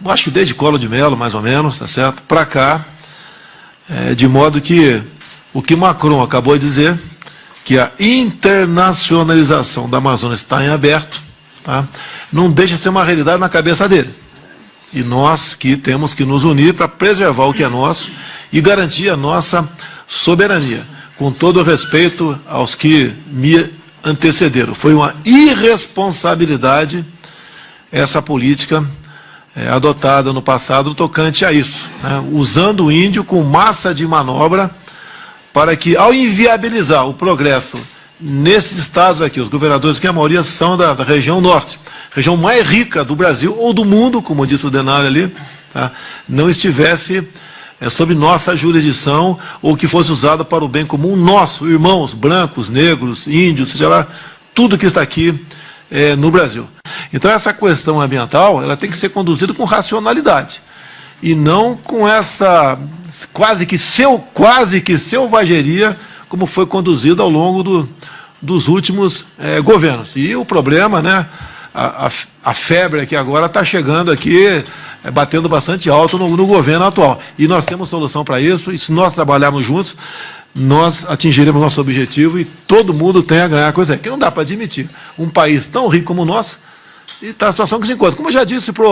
acho que desde Collor de Mello, mais ou menos, tá certo, para cá, de modo que o que Macron acabou de dizer, que a internacionalização da Amazônia está em aberto, tá, não deixa de ser uma realidade na cabeça dele. E nós que temos que nos unir para preservar o que é nosso e garantir a nossa soberania, com todo o respeito aos que me antecederam. Foi uma irresponsabilidade essa política adotada no passado tocante a isso, né, usando o índio com massa de manobra para que, ao inviabilizar o progresso nesses estados aqui, os governadores, que a maioria são da região norte, região mais rica do Brasil ou do mundo, como disse o Denário ali, tá, não estivesse sob nossa jurisdição ou que fosse usada para o bem comum nosso, irmãos, brancos, negros, índios, seja lá, tudo que está aqui no Brasil. Então essa questão ambiental, ela tem que ser conduzida com racionalidade e não com essa quase que selvageria como foi conduzida ao longo dos últimos governos. E o problema, né, a febre aqui agora está chegando aqui, batendo bastante alto no governo atual. E nós temos solução para isso, e se nós trabalharmos juntos, nós atingiremos nosso objetivo e todo mundo tem a ganhar coisa que não dá para admitir. Um país tão rico como o nosso, e está a situação que se encontra. Como eu já disse para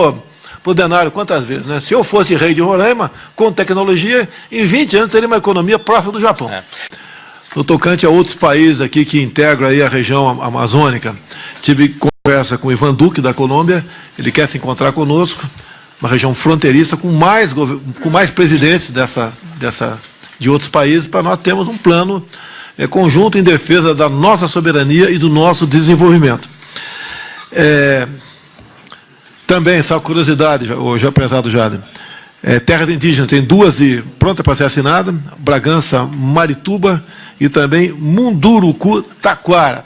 o Denário quantas vezes, né? Se eu fosse rei de Roraima, com tecnologia, em 20 anos teria uma economia próxima do Japão. No tocante a outros países aqui que integram aí a região amazônica, tive conversa com o Ivan Duque, da Colômbia, ele quer se encontrar conosco, uma região fronteiriça, com mais presidentes de outros países, para nós termos um plano conjunto em defesa da nossa soberania e do nosso desenvolvimento. Também, essa curiosidade, o já prezado Jader, terras indígenas, tem duas prontas para ser assinada, Bragança, Marituba e também Munduruku, Taquara.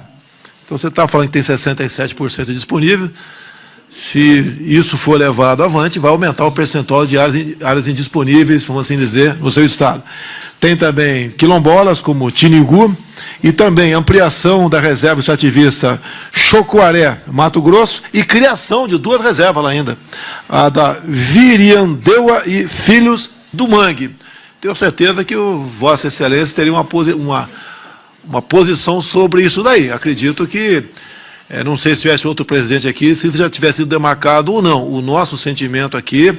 Então você está falando que tem 67% disponível. Se isso for levado avante, vai aumentar o percentual de áreas indisponíveis, vamos assim dizer, no seu estado. Tem também quilombolas, como Tiningu, e também ampliação da reserva extrativista Chocoaré, Mato Grosso, e criação de duas reservas lá ainda, a da Viriandeua e Filhos do Mangue. Tenho certeza que o Vossa Excelência teria uma posição sobre isso daí. Acredito que, não sei se tivesse outro presidente aqui, se isso já tivesse sido demarcado ou não. O nosso sentimento aqui,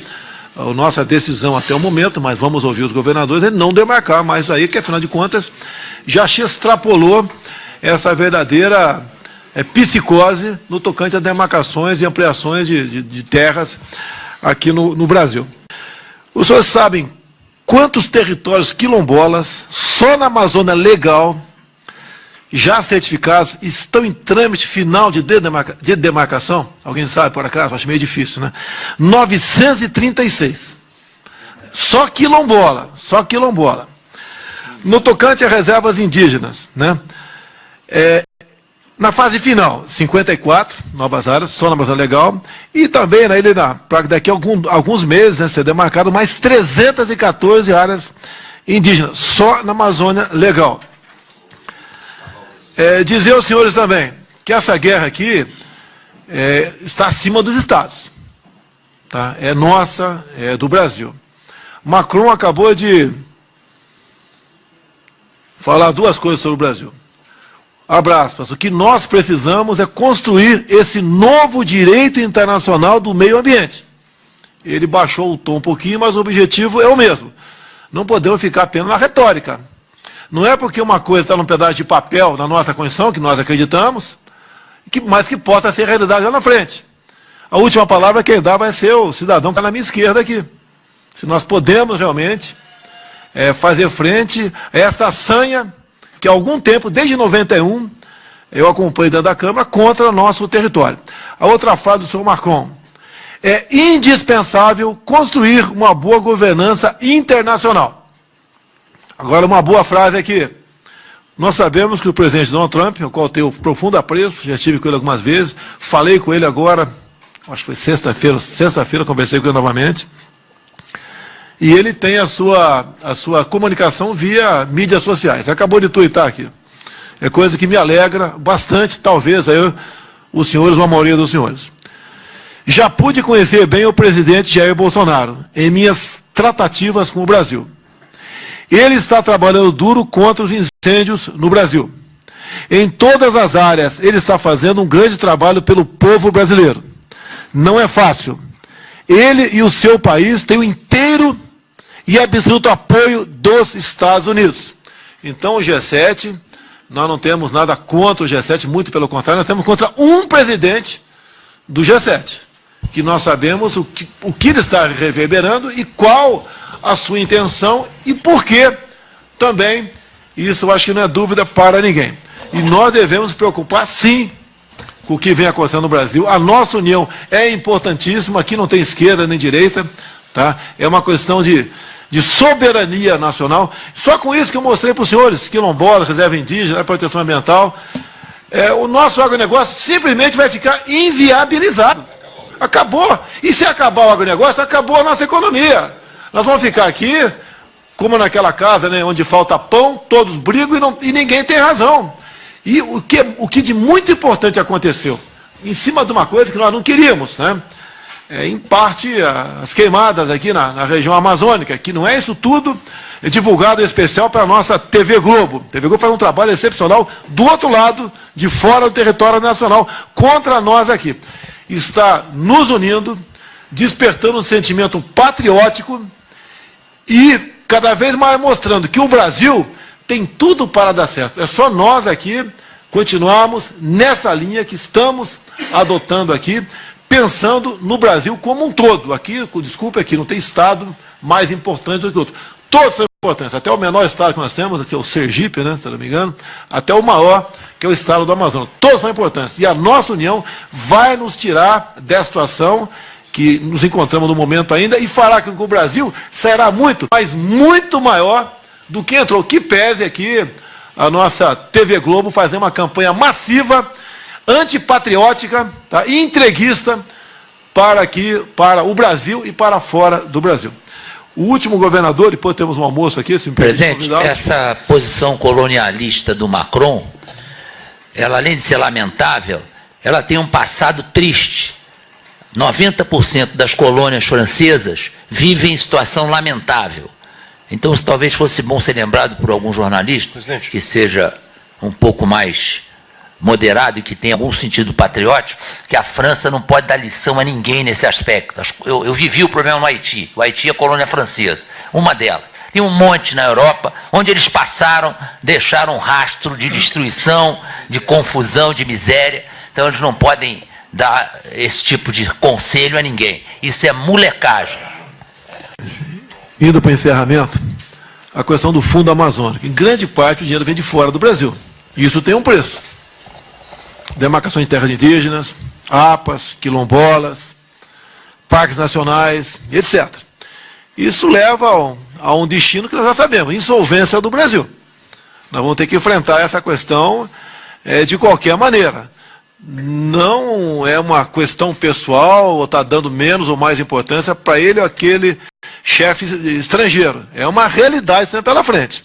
a nossa decisão até o momento, mas vamos ouvir os governadores, é não demarcar mais aí, que afinal de contas já se extrapolou essa verdadeira psicose no tocante a demarcações e ampliações de terras aqui no Brasil. Os senhores sabem quantos territórios quilombolas, só na Amazônia Legal, já certificados, estão em trâmite final de demarcação? Alguém sabe, por acaso? Acho meio difícil, né? 936. Só quilombola, só quilombola. No tocante a reservas indígenas, né? Na fase final, 54 novas áreas, só na Amazônia Legal, e também na ilha, para daqui a alguns meses, né, ser demarcado mais 314 áreas indígenas, só na Amazônia Legal. Dizer aos senhores também que essa guerra aqui está acima dos estados, tá? É nossa, é do Brasil. Macron acabou de falar duas coisas sobre o Brasil. Abre aspas, o que nós precisamos é construir esse novo direito internacional do meio ambiente. Ele baixou o tom um pouquinho, mas o objetivo é o mesmo. Não podemos ficar apenas na retórica. Não é porque uma coisa está num pedaço de papel na nossa Constituição, que nós acreditamos, mas que possa ser realidade lá na frente. A última palavra quem dá vai ser o cidadão que está na minha esquerda aqui. Se nós podemos realmente fazer frente a esta sanha que há algum tempo, desde 91, eu acompanho dentro da Câmara, contra o nosso território. A outra frase do senhor Macron: é indispensável construir uma boa governança internacional. Agora, uma boa frase aqui. Nós sabemos que o presidente Donald Trump, ao qual tenho profundo apreço, já estive com ele algumas vezes, falei com ele agora, acho que foi sexta-feira, conversei com ele novamente, e ele tem a sua comunicação via mídias sociais. Acabou de tuitar aqui. É coisa que me alegra bastante, talvez, aí os senhores ou a maioria dos senhores. Já pude conhecer bem o presidente Jair Bolsonaro em minhas tratativas com o Brasil. Ele está trabalhando duro contra os incêndios no Brasil. Em todas as áreas, ele está fazendo um grande trabalho pelo povo brasileiro. Não é fácil. Ele e o seu país têm o inteiro e absoluto apoio dos Estados Unidos. Então, o G7, nós não temos nada contra o G7, muito pelo contrário, nós temos contra um presidente do G7, que nós sabemos o que ele está reverberando e qual a sua intenção e por quê também. Isso eu acho que não é dúvida para ninguém. E nós devemos nos preocupar, sim, com o que vem acontecendo no Brasil. A nossa união é importantíssima, aqui não tem esquerda nem direita, tá? É uma questão de soberania nacional. Só com isso que eu mostrei para os senhores, quilombolas, reserva indígena, proteção ambiental, o nosso agronegócio simplesmente vai ficar inviabilizado. Acabou. E se acabar o agronegócio, acabou a nossa economia. Nós vamos ficar aqui, como naquela casa, né, onde falta pão, todos brigam e ninguém tem razão. E o que de muito importante aconteceu, em cima de uma coisa que nós não queríamos, né? Em parte, as queimadas aqui na região amazônica, que não é isso tudo divulgado em especial para a nossa TV Globo. A TV Globo faz um trabalho excepcional do outro lado, de fora do território nacional, contra nós aqui. Está nos unindo, despertando um sentimento patriótico e cada vez mais mostrando que o Brasil tem tudo para dar certo. É só nós aqui continuarmos nessa linha que estamos adotando aqui, pensando no Brasil como um todo. Aqui, desculpe, aqui não tem estado mais importante do que outro. Todos são importantes, até o menor estado que nós temos, aqui é o Sergipe, né, se não me engano, até o maior, que é o estado do Amazonas. Todos são importantes. E a nossa união vai nos tirar dessa situação que nos encontramos no momento ainda e fará com que o Brasil sairá muito, mas muito maior do que entrou. Que pese aqui a nossa TV Globo fazer uma campanha massiva, antipatriótica, tá, e entreguista para o Brasil e para fora do Brasil. O último governador, depois temos um almoço aqui, se me permite. Presidente, essa posição colonialista do Macron, ela além de ser lamentável, ela tem um passado triste. 90% das colônias francesas vivem em situação lamentável. Então, isso talvez fosse bom ser lembrado por algum jornalista, presidente, que seja um pouco mais moderado e que tenha algum sentido patriótico, que a França não pode dar lição a ninguém nesse aspecto. Eu vivi o problema no Haiti. O Haiti é a colônia francesa, uma delas. Tem um monte na Europa, onde eles passaram, deixaram um rastro de destruição, de confusão, de miséria. Então, eles não podem dar esse tipo de conselho a ninguém. Isso é molecagem. Indo para o encerramento, a questão do Fundo Amazônico. Em grande parte, o dinheiro vem de fora do Brasil. E isso tem um preço. Demarcação de terras indígenas, APAs, quilombolas, parques nacionais, etc. Isso leva a um destino que nós já sabemos, insolvência do Brasil. Nós vamos ter que enfrentar essa questão de qualquer maneira. Não é uma questão pessoal, ou está dando menos ou mais importância para ele ou aquele chefe estrangeiro. É uma realidade sempre pela frente.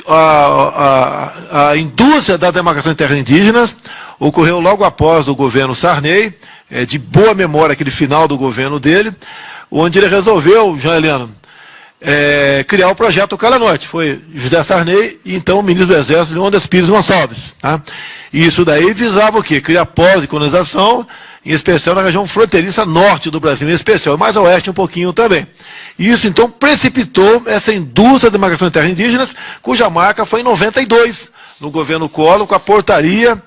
A indústria da demarcação de terras indígenas ocorreu logo após o governo Sarney, de boa memória aquele final do governo dele, onde ele resolveu, Jean Heleno, criar o projeto Calha Norte. Foi José Sarney e então o ministro do Exército, Leônidas Pires Gonçalves. Tá? E isso daí visava o quê? Criar polos de colonização, em especial na região fronteiriça norte do Brasil, em especial, mais a oeste um pouquinho também. E isso então precipitou essa indústria de demarcação de terras indígenas, cuja marca foi em 92, no governo Collor, com a portaria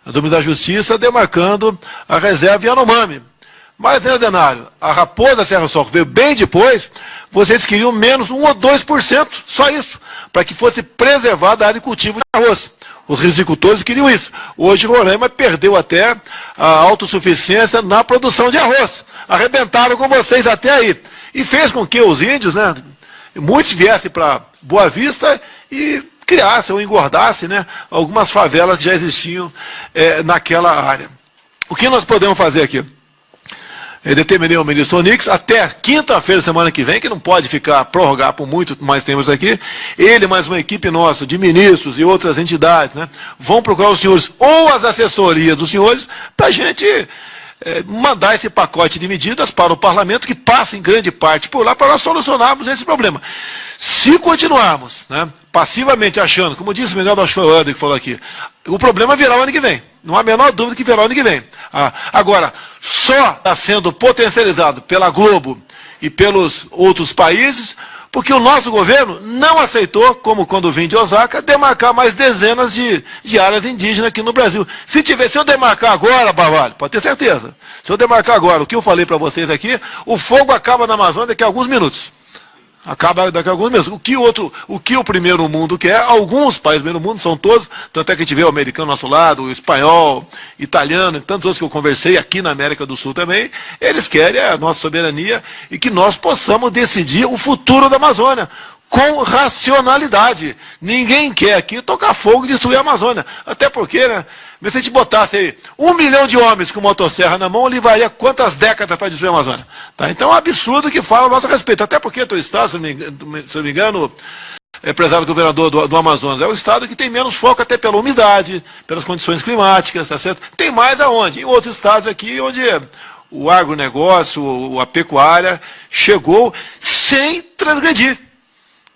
do ministro da Justiça demarcando a reserva Yanomami. Mas, né, Denário, a Raposa Serra Sol veio bem depois, vocês queriam menos 1 ou 2%, só isso, para que fosse preservada a área de cultivo de arroz. Os risicultores queriam isso. Hoje Roraima perdeu até a autossuficiência na produção de arroz. Arrebentaram com vocês até aí. E fez com que os índios, né, muitos viessem para Boa Vista e criassem ou engordassem, né, algumas favelas que já existiam naquela área. O que nós podemos fazer aqui? Eu determinei ao ministro Onix, até quinta-feira, semana que vem, que não pode prorrogar por muito mais tempo aqui, ele mais uma equipe nossa, de ministros e outras entidades, né, vão procurar os senhores, ou as assessorias dos senhores, para a gente mandar esse pacote de medidas para o parlamento, que passa em grande parte por lá, para nós solucionarmos esse problema. Se continuarmos, né, passivamente achando, como disse o Miguel Dalschfeuder, que falou aqui, o problema virá o ano que vem. Não há a menor dúvida que virá o ano que vem. Agora, só está sendo potencializado pela Globo e pelos outros países, porque o nosso governo não aceitou, como quando vim de Osaka, demarcar mais dezenas de áreas indígenas aqui no Brasil. Se eu demarcar agora, Barbalho, pode ter certeza, se eu demarcar agora o que eu falei para vocês aqui, o fogo acaba na Amazônia daqui a alguns minutos. Acaba daqui a alguns meses. O que o primeiro mundo quer, alguns países do primeiro mundo, são todos, tanto é que a gente vê o americano ao nosso lado, o espanhol, italiano, e tantos outros que eu conversei aqui na América do Sul também, eles querem a nossa soberania e que nós possamos decidir o futuro da Amazônia com racionalidade. Ninguém quer aqui tocar fogo e destruir a Amazônia. Até porque, né, se a gente botasse aí 1 milhão de homens com motosserra na mão, levaria quantas décadas para destruir a Amazônia? Tá? Então é um absurdo que fala a nosso respeito. Até porque o Estado, se não me engano, empresário governador do Amazonas, é o Estado que tem menos foco até pela umidade, pelas condições climáticas, tá certo? Tem mais aonde? Em outros estados aqui, onde o agronegócio, a pecuária, chegou sem transgredir.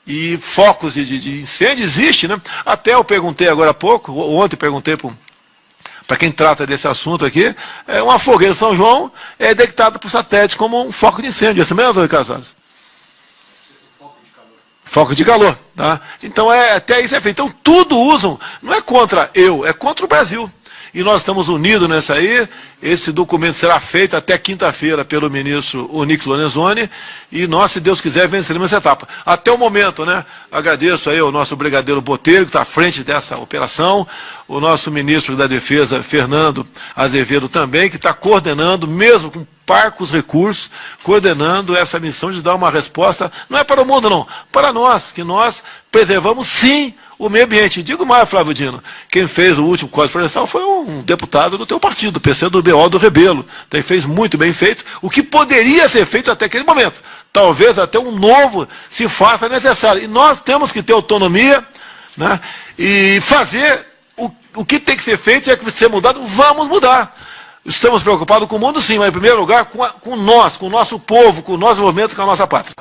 E focos de incêndio existe, né? Até eu perguntei agora há pouco, ontem perguntei para quem trata desse assunto aqui, uma fogueira de São João é detectada por satélite como um foco de incêndio. É isso mesmo, Ricardo Salles? Foco de calor, tá? Então, até isso é feito. Então, tudo usam, não é contra é contra o Brasil. E nós estamos unidos nessa aí. Esse documento será feito até quinta-feira pelo ministro Onyx Lorenzoni, e nós, se Deus quiser, venceremos essa etapa. Até o momento, né? Agradeço aí ao nosso brigadeiro Botelho, que está à frente dessa operação, o nosso ministro da Defesa, Fernando Azevedo, também, que está coordenando, mesmo com parcos recursos, coordenando essa missão de dar uma resposta, não é para o mundo não, para nós, que nós preservamos sim o meio ambiente. Digo mais, Flávio Dino, quem fez o último Código Florestal foi um deputado do teu partido, PCdoBO do Rebelo, então, fez muito bem feito, o que poderia ser feito até aquele momento. Talvez até um novo se faça necessário. E nós temos que ter autonomia, né, e fazer o que tem que ser feito, é que ser mudado, vamos mudar. Estamos preocupados com o mundo, sim, mas em primeiro lugar com nós, com o nosso povo, com o nosso movimento, com a nossa pátria.